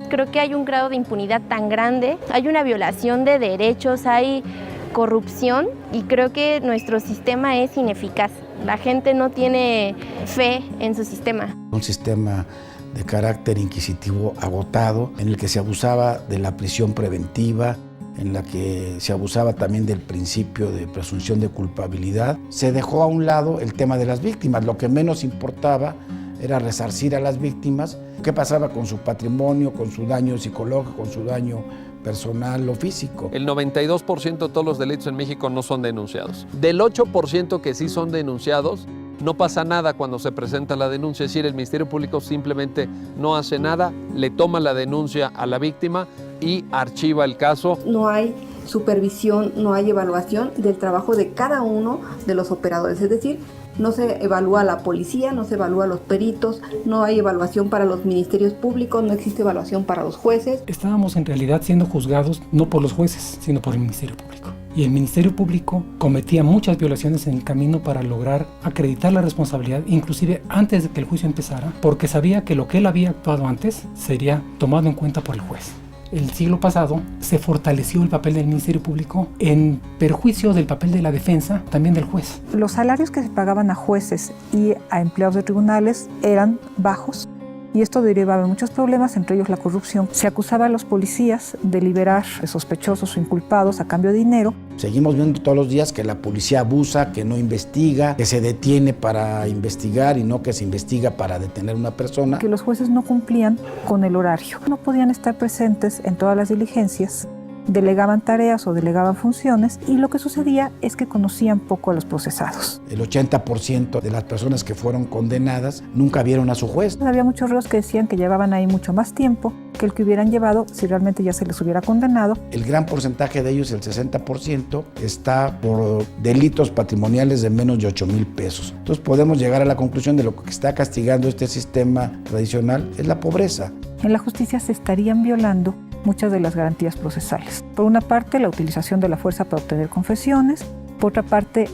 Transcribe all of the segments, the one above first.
Creo que hay un grado de impunidad tan grande, hay una violación de derechos, hay corrupción y creo que nuestro sistema es ineficaz. La gente no tiene fe en su sistema. Un sistema de carácter inquisitivo agotado, en el que se abusaba de la prisión preventiva, en la que se abusaba también del principio de presunción de culpabilidad. Se dejó a un lado el tema de las víctimas. Lo que menos importaba era resarcir a las víctimas. ¿Qué pasaba con su patrimonio, con su daño psicológico, con su daño personal o físico? El 92% de todos los delitos en México no son denunciados. Del 8% que sí son denunciados, no pasa nada cuando se presenta la denuncia, es decir, el Ministerio Público simplemente no hace nada, le toma la denuncia a la víctima y archiva el caso. No hay supervisión, no hay evaluación del trabajo de cada uno de los operadores, es decir, no se evalúa a la policía, no se evalúa a los peritos, no hay evaluación para los ministerios públicos, no existe evaluación para los jueces. Estábamos en realidad siendo juzgados no por los jueces, sino por el Ministerio Público. Y el Ministerio Público cometía muchas violaciones en el camino para lograr acreditar la responsabilidad, inclusive antes de que el juicio empezara, porque sabía que lo que él había actuado antes sería tomado en cuenta por el juez. El siglo pasado se fortaleció el papel del Ministerio Público en perjuicio del papel de la defensa, también del juez. Los salarios que se pagaban a jueces y a empleados de tribunales eran bajos y esto derivaba de muchos problemas, entre ellos la corrupción. Se acusaba a los policías de liberar a sospechosos o inculpados a cambio de dinero. Seguimos viendo todos los días que la policía abusa, que no investiga, que se detiene para investigar y no que se investiga para detener a una persona. Que los jueces no cumplían con el horario. No podían estar presentes en todas las diligencias, delegaban tareas o delegaban funciones y lo que sucedía es que conocían poco a los procesados. El 80% de las personas que fueron condenadas nunca vieron a su juez. Había muchos reos que decían que llevaban ahí mucho más tiempo que el que hubieran llevado si realmente ya se les hubiera condenado. El gran porcentaje de ellos, el 60%, está por delitos patrimoniales de menos de 8,000 pesos. Entonces podemos llegar a la conclusión de lo que está castigando este sistema tradicional es la pobreza. En la justicia se estarían violando muchas de las garantías procesales. Por una parte, la utilización de la fuerza para obtener confesiones. Por otra parte,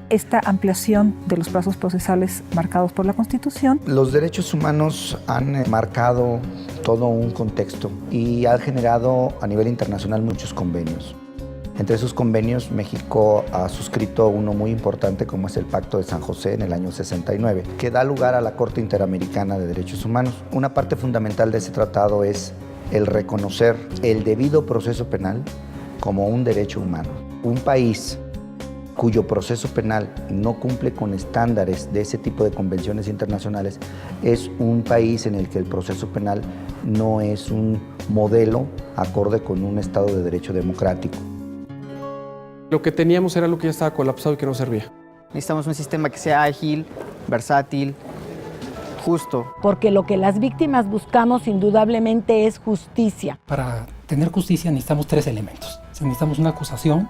esta ampliación de los plazos procesales marcados por la Constitución. Los derechos humanos han marcado todo un contexto y han generado a nivel internacional muchos convenios. Entre esos convenios, México ha suscrito uno muy importante como es el Pacto de San José en el año 69, que da lugar a la Corte Interamericana de Derechos Humanos. Una parte fundamental de ese tratado es el reconocer el debido proceso penal como un derecho humano. Un país cuyo proceso penal no cumple con estándares de ese tipo de convenciones internacionales es un país en el que el proceso penal no es un modelo acorde con un Estado de Derecho democrático. Lo que teníamos era lo que ya estaba colapsado y que no servía. Necesitamos un sistema que sea ágil, versátil, justo. Porque lo que las víctimas buscamos indudablemente es justicia. Para tener justicia necesitamos tres elementos. Necesitamos una acusación,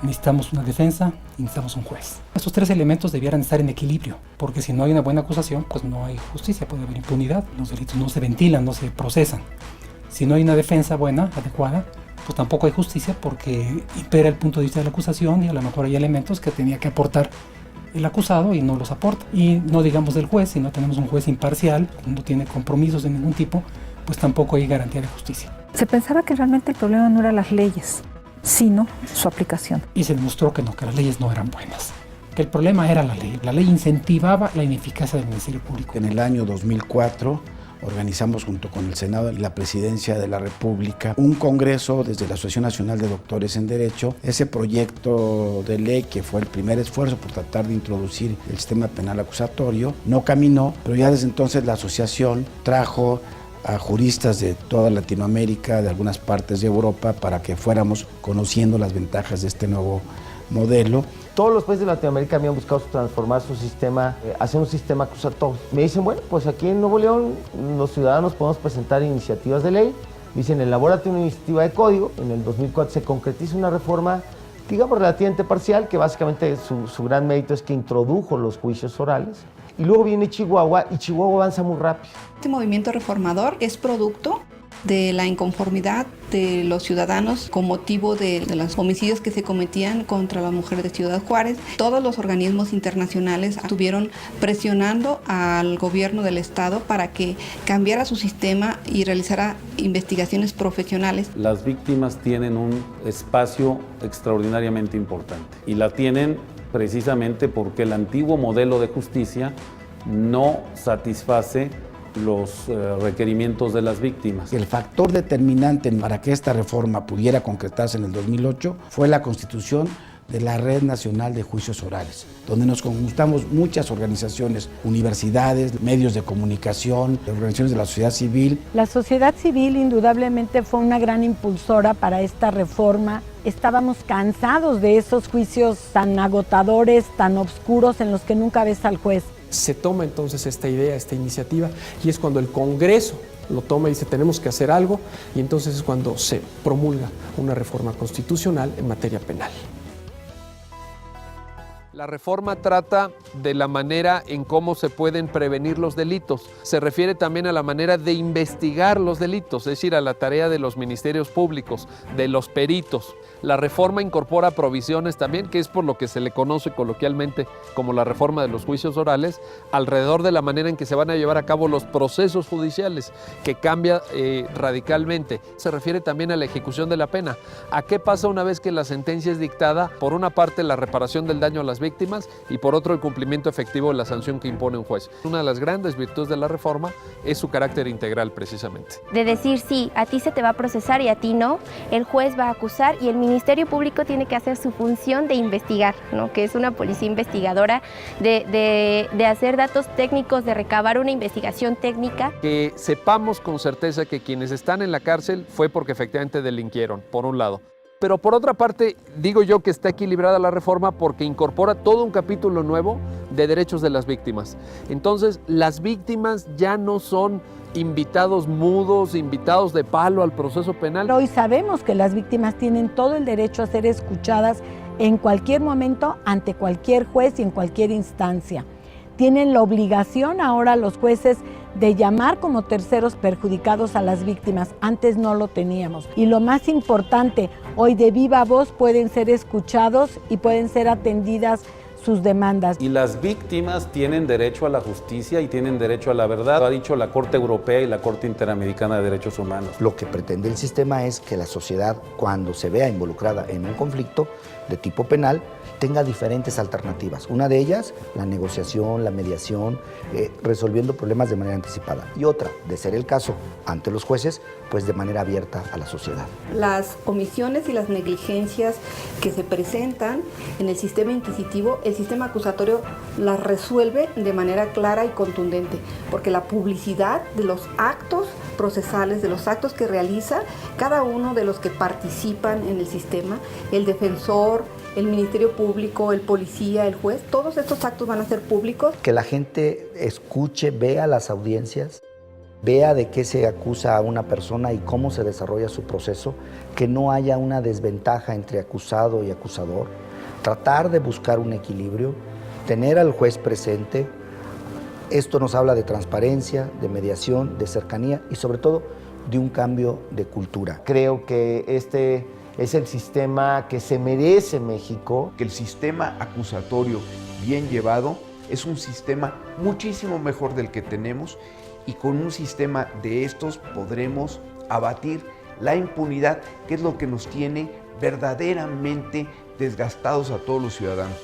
necesitamos una defensa y necesitamos un juez. Estos tres elementos debieran estar en equilibrio, porque si no hay una buena acusación, pues no hay justicia, puede haber impunidad, los delitos no se ventilan, no se procesan. Si no hay una defensa buena, adecuada, pues tampoco hay justicia porque impera el punto de vista de la acusación y a lo mejor hay elementos que tenía que aportar el acusado y no los aporta. Y no digamos del juez, si no tenemos un juez imparcial, no tiene compromisos de ningún tipo, pues tampoco hay garantía de justicia. Se pensaba que realmente el problema no eran las leyes, sino su aplicación. Y se demostró que no, que las leyes no eran buenas, que el problema era la ley. La ley incentivaba la ineficacia del Ministerio Público. En el año 2004 organizamos junto con el Senado y la Presidencia de la República un congreso desde la Asociación Nacional de Doctores en Derecho. Ese proyecto de ley, que fue el primer esfuerzo por tratar de introducir el sistema penal acusatorio, no caminó, pero ya desde entonces la asociación trajo a juristas de toda Latinoamérica, de algunas partes de Europa, para que fuéramos conociendo las ventajas de este nuevo modelo. Todos los países de Latinoamérica habían buscado transformar su sistema, hacer un sistema acusatorio. Me dicen, bueno, pues aquí en Nuevo León los ciudadanos podemos presentar iniciativas de ley. Me dicen, elabórate una iniciativa de código. En el 2004 se concretiza una reforma, digamos, relativamente parcial, que básicamente su gran mérito es que introdujo los juicios orales. Y luego viene Chihuahua, y Chihuahua avanza muy rápido. Este movimiento reformador es producto de la inconformidad de los ciudadanos con motivo de los homicidios que se cometían contra la mujer de Ciudad Juárez. Todos los organismos internacionales estuvieron presionando al gobierno del estado para que cambiara su sistema y realizara investigaciones profesionales. Las víctimas tienen un espacio extraordinariamente importante y la tienen precisamente porque el antiguo modelo de justicia no satisface los requerimientos de las víctimas. El factor determinante para que esta reforma pudiera concretarse en el 2008 fue la constitución de la Red Nacional de Juicios Orales, donde nos conjuntamos muchas organizaciones, universidades, medios de comunicación, organizaciones de la sociedad civil. La sociedad civil indudablemente fue una gran impulsora para esta reforma. Estábamos cansados de esos juicios tan agotadores, tan oscuros, en los que nunca ves al juez. Se toma entonces esta idea, esta iniciativa, y es cuando el Congreso lo toma y dice tenemos que hacer algo, y entonces es cuando se promulga una reforma constitucional en materia penal. La reforma trata de la manera en cómo se pueden prevenir los delitos. Se refiere también a la manera de investigar los delitos, es decir, a la tarea de los ministerios públicos, de los peritos. La reforma incorpora provisiones también, que es por lo que se le conoce coloquialmente como la reforma de los juicios orales, alrededor de la manera en que se van a llevar a cabo los procesos judiciales, que cambia radicalmente. Se refiere también a la ejecución de la pena. ¿A qué pasa una vez que la sentencia es dictada? Por una parte, la reparación del daño a las víctimas y por otro, el cumplimiento efectivo de la sanción que impone un juez. Una de las grandes virtudes de la reforma es su carácter integral, precisamente. De decir, sí, a ti se te va a procesar y a ti no, el juez va a acusar y el Ministerio Público tiene que hacer su función de investigar, ¿no? Que es una policía investigadora, de hacer datos técnicos, de recabar una investigación técnica. Que sepamos con certeza que quienes están en la cárcel fue porque efectivamente delinquieron, por un lado. Pero por otra parte, digo yo que está equilibrada la reforma porque incorpora todo un capítulo nuevo de derechos de las víctimas. Entonces, las víctimas ya no son invitados mudos, invitados de palo al proceso penal. Hoy sabemos que las víctimas tienen todo el derecho a ser escuchadas en cualquier momento, ante cualquier juez y en cualquier instancia. Tienen la obligación ahora los jueces de llamar como terceros perjudicados a las víctimas. Antes no lo teníamos. Y lo más importante, hoy de viva voz pueden ser escuchados y pueden ser atendidas sus demandas. Y las víctimas tienen derecho a la justicia y tienen derecho a la verdad. Lo ha dicho la Corte Europea y la Corte Interamericana de Derechos Humanos. Lo que pretende el sistema es que la sociedad, cuando se vea involucrada en un conflicto de tipo penal, tenga diferentes alternativas. Una de ellas, la negociación, la mediación, resolviendo problemas de manera anticipada. Y otra, de ser el caso ante los jueces, pues de manera abierta a la sociedad. Las omisiones y las negligencias que se presentan en el sistema inquisitivo, el sistema acusatorio las resuelve de manera clara y contundente, porque la publicidad de los actos procesales, de los actos que realiza cada uno de los que participan en el sistema, el defensor, el Ministerio Público, el policía, el juez, todos estos actos van a ser públicos. Que la gente escuche, vea las audiencias, vea de qué se acusa a una persona y cómo se desarrolla su proceso, que no haya una desventaja entre acusado y acusador, tratar de buscar un equilibrio, tener al juez presente. Esto nos habla de transparencia, de mediación, de cercanía y sobre todo de un cambio de cultura. Creo que este es el sistema que se merece México. Que el sistema acusatorio bien llevado es un sistema muchísimo mejor del que tenemos y con un sistema de estos podremos abatir la impunidad, que es lo que nos tiene verdaderamente desgastados a todos los ciudadanos.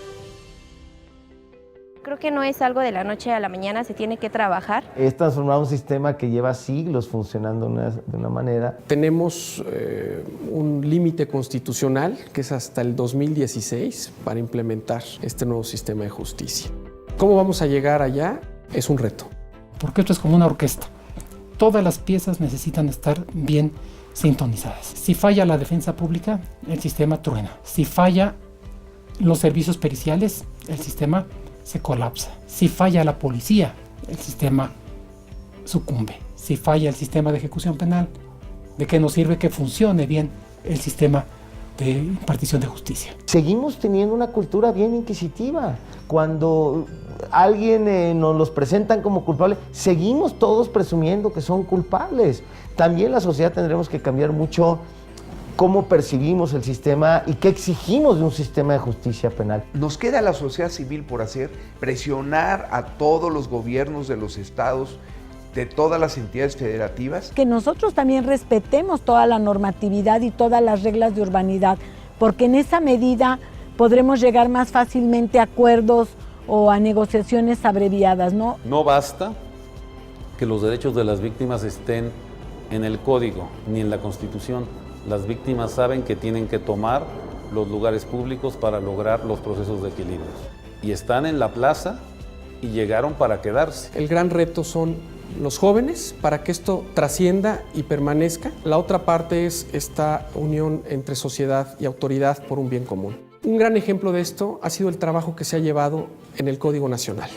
Creo que no es algo de la noche a la mañana, se tiene que trabajar. Es transformar un sistema que lleva siglos funcionando de una manera. Tenemos un límite constitucional que es hasta el 2016 para implementar este nuevo sistema de justicia. ¿Cómo vamos a llegar allá? Es un reto. Porque esto es como una orquesta. Todas las piezas necesitan estar bien sintonizadas. Si falla la defensa pública, el sistema truena. Si falla los servicios periciales, el sistema se colapsa. Si falla la policía, el sistema sucumbe. Si falla el sistema de ejecución penal, ¿de qué nos sirve que funcione bien el sistema de impartición de justicia. Seguimos teniendo una cultura bien inquisitiva. Cuando alguien nos los presentan como culpables, seguimos todos presumiendo que son culpables. También la sociedad tendremos que cambiar mucho cómo percibimos el sistema y qué exigimos de un sistema de justicia penal. Nos queda a la sociedad civil por hacer, presionar a todos los gobiernos de los estados, de todas las entidades federativas. Que nosotros también respetemos toda la normatividad y todas las reglas de urbanidad, porque en esa medida podremos llegar más fácilmente a acuerdos o a negociaciones abreviadas, ¿no? No basta que los derechos de las víctimas estén en el código ni en la Constitución. Las víctimas saben que tienen que tomar los lugares públicos para lograr los procesos de equilibrio. Y están en la plaza y llegaron para quedarse. El gran reto son los jóvenes para que esto trascienda y permanezca. La otra parte es esta unión entre sociedad y autoridad por un bien común. Un gran ejemplo de esto ha sido el trabajo que se ha llevado en el Código Nacional,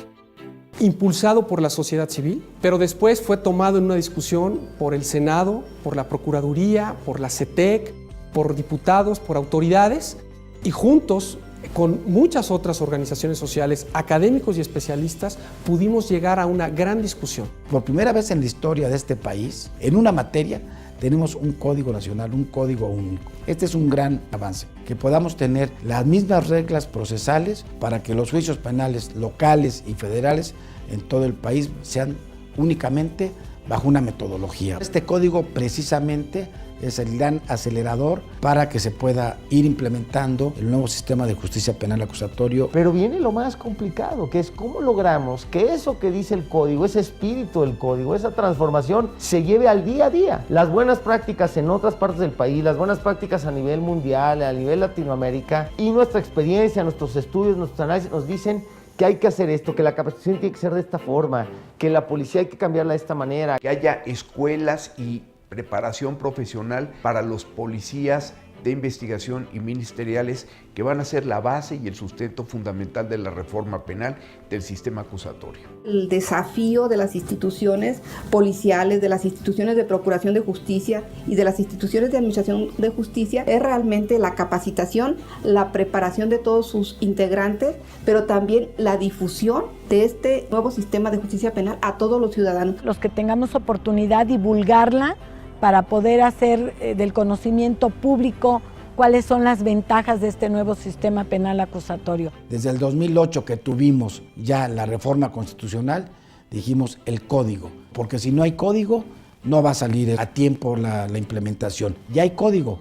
impulsado por la sociedad civil, pero después fue tomado en una discusión por el Senado, por la Procuraduría, por la CETEC, por diputados, por autoridades, y juntos, con muchas otras organizaciones sociales, académicos y especialistas, pudimos llegar a una gran discusión. Por primera vez en la historia de este país, en una materia, tenemos un código nacional, un código único. Este es un gran avance, que podamos tener las mismas reglas procesales para que los juicios penales locales y federales en todo el país sean únicamente bajo una metodología. Este código precisamente es el gran acelerador para que se pueda ir implementando el nuevo sistema de justicia penal acusatorio. Pero viene lo más complicado, que es cómo logramos que eso que dice el código, ese espíritu del código, esa transformación, se lleve al día a día. Las buenas prácticas en otras partes del país, las buenas prácticas a nivel mundial, a nivel Latinoamérica, y nuestra experiencia, nuestros estudios, nuestros análisis nos dicen que hay que hacer esto, que la capacitación tiene que ser de esta forma, que la policía hay que cambiarla de esta manera. Que haya escuelas y preparación profesional para los policías de investigación y ministeriales que van a ser la base y el sustento fundamental de la reforma penal del sistema acusatorio. El desafío de las instituciones policiales, de las instituciones de procuración de justicia y de las instituciones de administración de justicia es realmente la capacitación, la preparación de todos sus integrantes, pero también la difusión de este nuevo sistema de justicia penal a todos los ciudadanos. Los que tengamos oportunidad de divulgarla para poder hacer del conocimiento público cuáles son las ventajas de este nuevo sistema penal acusatorio. Desde el 2008 que tuvimos ya la reforma constitucional, dijimos el código, porque si no hay código, no va a salir a tiempo la implementación. Ya hay código,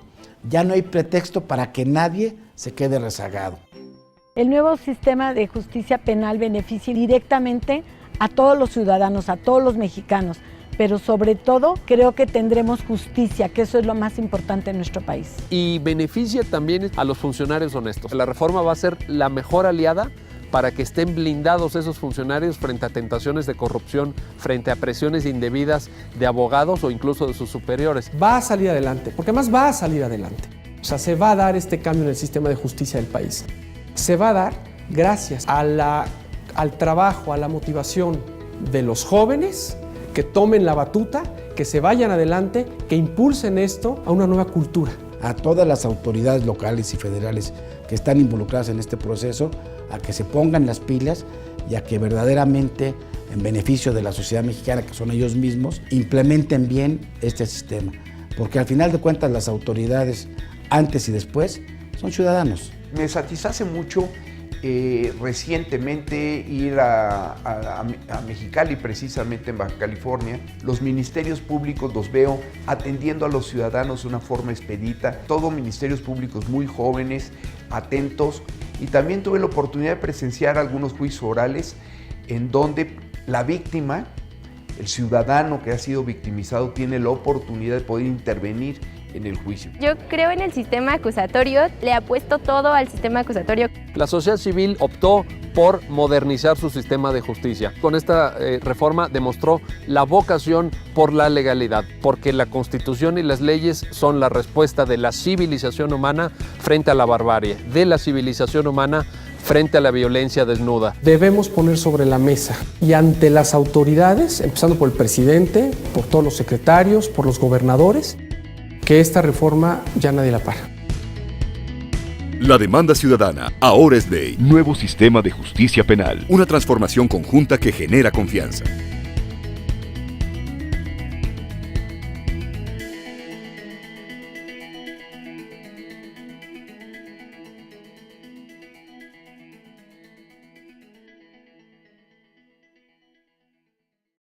ya no hay pretexto para que nadie se quede rezagado. El nuevo sistema de justicia penal beneficia directamente a todos los ciudadanos, a todos los mexicanos, pero sobre todo creo que tendremos justicia, que eso es lo más importante en nuestro país. Y beneficia también a los funcionarios honestos. La reforma va a ser la mejor aliada para que estén blindados esos funcionarios frente a tentaciones de corrupción, frente a presiones indebidas de abogados o incluso de sus superiores. Va a salir adelante, porque además va a salir adelante. O sea, se va a dar este cambio en el sistema de justicia del país. Se va a dar gracias al trabajo, a la motivación de los jóvenes, que tomen la batuta, que se vayan adelante, que impulsen esto a una nueva cultura. A todas las autoridades locales y federales que están involucradas en este proceso, a que se pongan las pilas y a que verdaderamente, en beneficio de la sociedad mexicana, que son ellos mismos, implementen bien este sistema. Porque al final de cuentas las autoridades, antes y después, son ciudadanos. Me satisface mucho recientemente ir a Mexicali, precisamente en Baja California. Los ministerios públicos los veo atendiendo a los ciudadanos de una forma expedita, todos ministerios públicos muy jóvenes, atentos, y también tuve la oportunidad de presenciar algunos juicios orales en donde la víctima, el ciudadano que ha sido victimizado, tiene la oportunidad de poder intervenir en el juicio. Yo creo en el sistema acusatorio, le apuesto todo al sistema acusatorio. La sociedad civil optó por modernizar su sistema de justicia. Con esta reforma demostró la vocación por la legalidad, porque la Constitución y las leyes son la respuesta de la civilización humana frente a la barbarie, de la civilización humana frente a la violencia desnuda. Debemos poner sobre la mesa y ante las autoridades, empezando por el presidente, por todos los secretarios, por los gobernadores, que esta reforma ya nadie la para. La demanda ciudadana ahora es ley. Nuevo sistema de justicia penal. Una transformación conjunta que genera confianza.